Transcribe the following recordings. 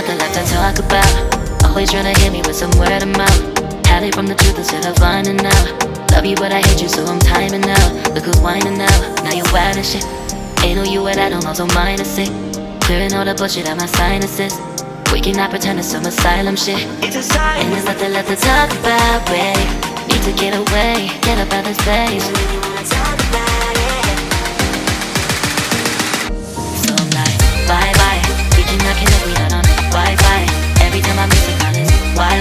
nothing left to talk about. Always trying to hit me with some word of mouth. Hide from the truth instead of finding out. Love you but I hate you so I'm timing out. Look who's whining now, now you wild and shit. Ain't no you and I don't know, so mine is sick. Clearing all the bullshit out my sinuses. We cannot pretend it's some asylum shit. It's a sign. And there's nothing left to talk about, babe. Need to get away, get up out this place. So I'm like, bye bye. We cannot connect, we not on Wi-Fi. Every time I miss a call it's why?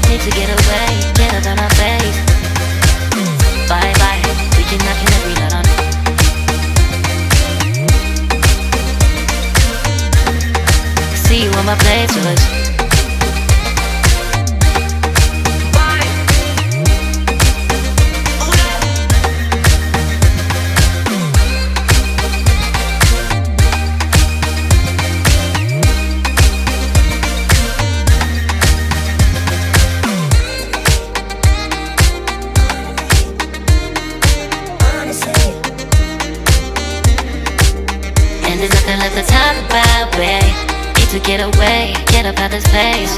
Need to get away, get up out my face. Bye bye. We cannot connect, we not on. See you on my playlist. And there's nothing left to talk about, babe. Need to get away, get up out this place.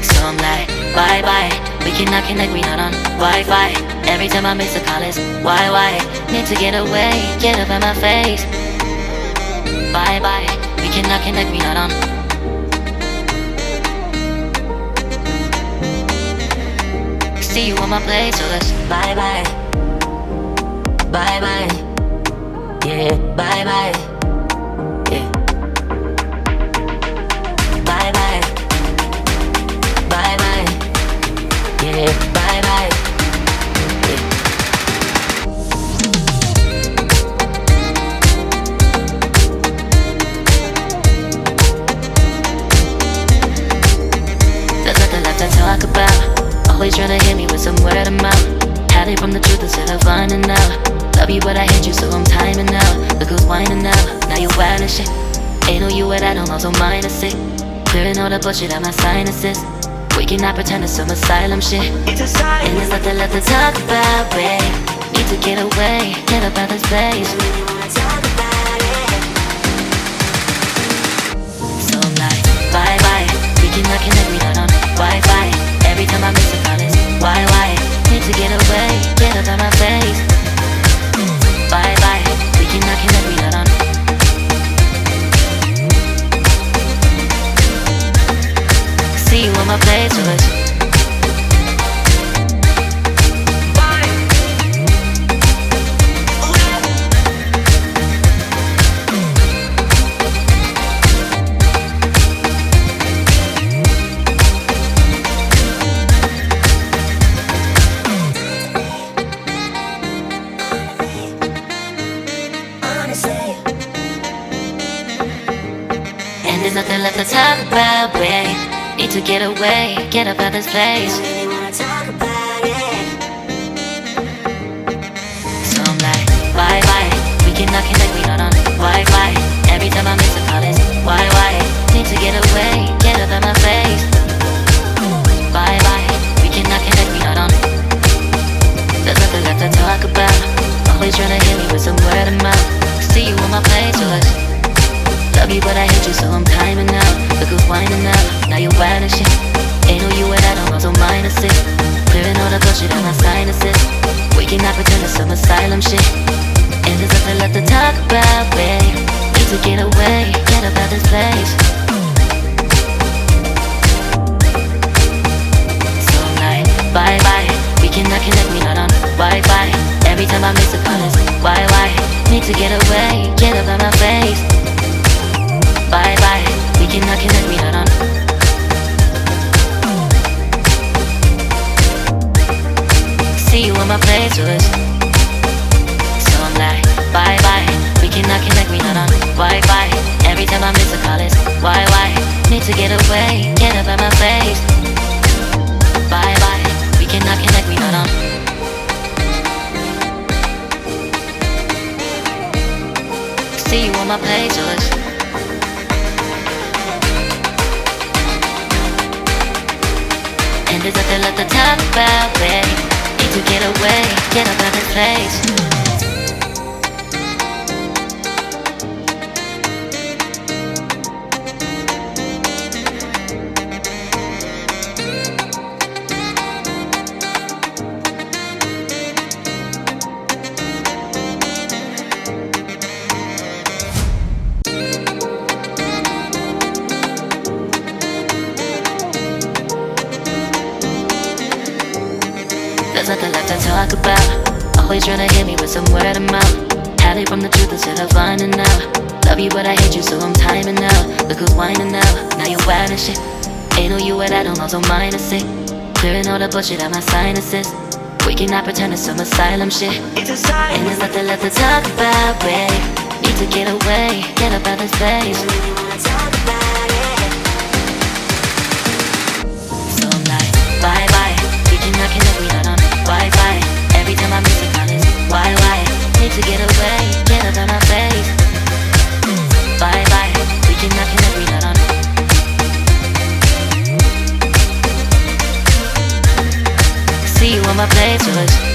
So I'm like, bye bye. We cannot connect, we not on Wi-Fi. Every time I miss a call it's why? Need to get away, get up out my face. Bye bye. We cannot connect, we not on. See you on my place, so let's bye bye. Bye bye. Yeah, bye bye. Yeah. Bye bye. Bye bye. Yeah, bye bye. Yeah. There's nothing left to talk about. Always trying to hit me with some word of mouth. Hiding from the truth instead of finding out. Love you but I hate you so I'm timing out. Look who's whining now, now you wild and shit. Ain't no you and I don't know, so mine is sick. Clearing all the bullshit out my sinuses. We cannot pretend it's some asylum shit. It's a sign. And there's nothing left to talk about, babe. Need to get away, get up out this place. So I'm like, bye bye. We cannot connect, we not on Wi-Fi. Every time I miss a call it's why? Need to get away, get up out my face. Bye bye, we cannot connect, we not on. See you on my playlist. And there's nothing left to talk about, babe. Need to get away, get up out this place. So I'm like, bye bye. We cannot connect, we not on Wi-Fi. Every time I miss a call it's why? Need to get away, get up out my face. Bye bye. We cannot connect, we not on. There's nothing left to talk about. Always trying to hit me with some word of mouth. See you on my playlist. Love you but I hate you so I'm timing out. Look who's whining now, now you wild and shit. Ain't no you and I don't know, so mine is sick. Clearing all the bullshit out my sinuses. We cannot pretend it's some asylum shit. And there's nothing left to talk about, babe. Need to get away, get up out this place. So I'm like, bye bye. We cannot connect, we not on Wi-Fi. Every time I miss a call it's why? Need to get away, get up out my face. Bye bye, we cannot connect, we not on. See you on my playlist. So I'm like, bye bye. We cannot connect, we not on Wi-Fi. Every time I miss a call it's why? Need to get away, get up out my face. Bye bye, we cannot connect, we not on. See you on my playlist. And there's nothing left to talk about, babe. Need to get away, get up out this place. There's nothing left to talk about. Always trying to hit me with some word of mouth. Hiding from the truth instead of finding out. Love you but I hate you so I'm timing out. Look who's whining now, now you wild and shit. Ain't no you what I don't know, so mine is sick. Clearing all the bullshit out my sinuses. We cannot pretend it's some asylum shit. And there's nothing left to talk about, babe. Need to get away, get up out this place. So I'm like, bye bye. We cannot connect, we not on Wi-Fi. Every time I miss a call it's why? Need to get away, get up out my face. Bye bye. We cannot connect, we not on. See you on my playlist.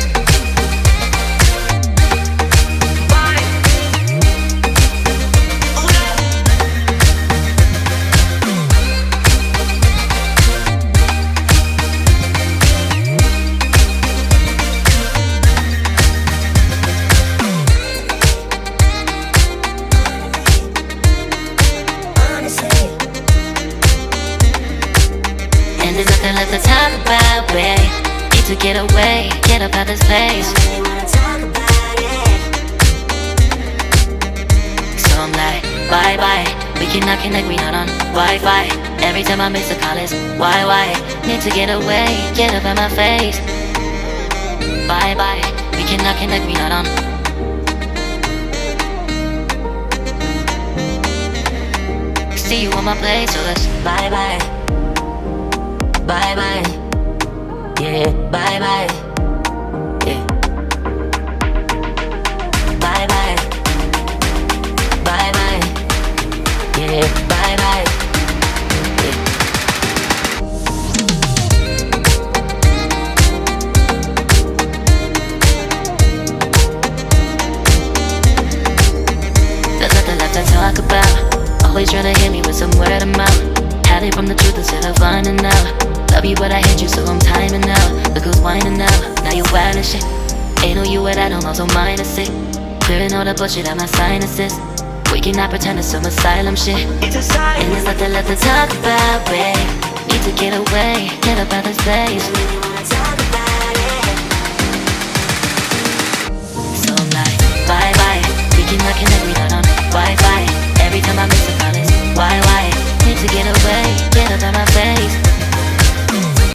And there's nothing left to talk about, babe. Need to get away, get up out this place. So I'm like, bye bye. We cannot connect, we not on Wi-Fi. Every time I miss a call it's why? Need to get away, get up out my face. Bye bye. We cannot connect, we not on. See you on my place, so let's bye bye. Bye bye, yeah, bye bye, yeah. Bye bye, bye bye, yeah, bye bye, yeah. There's nothing left to talk about. Always trying to hit me with some word of mouth. Hiding from the truth instead of finding out. Love you but I hate you so I'm timing out. Look who's whining now, now you wild and shit. Ain't no you what I don't know, so mine is sick. Clearing all the bullshit out my sinuses. We cannot pretend it's some asylum shit. And there's nothing left to talk about, babe. Need to get away, get up out this place.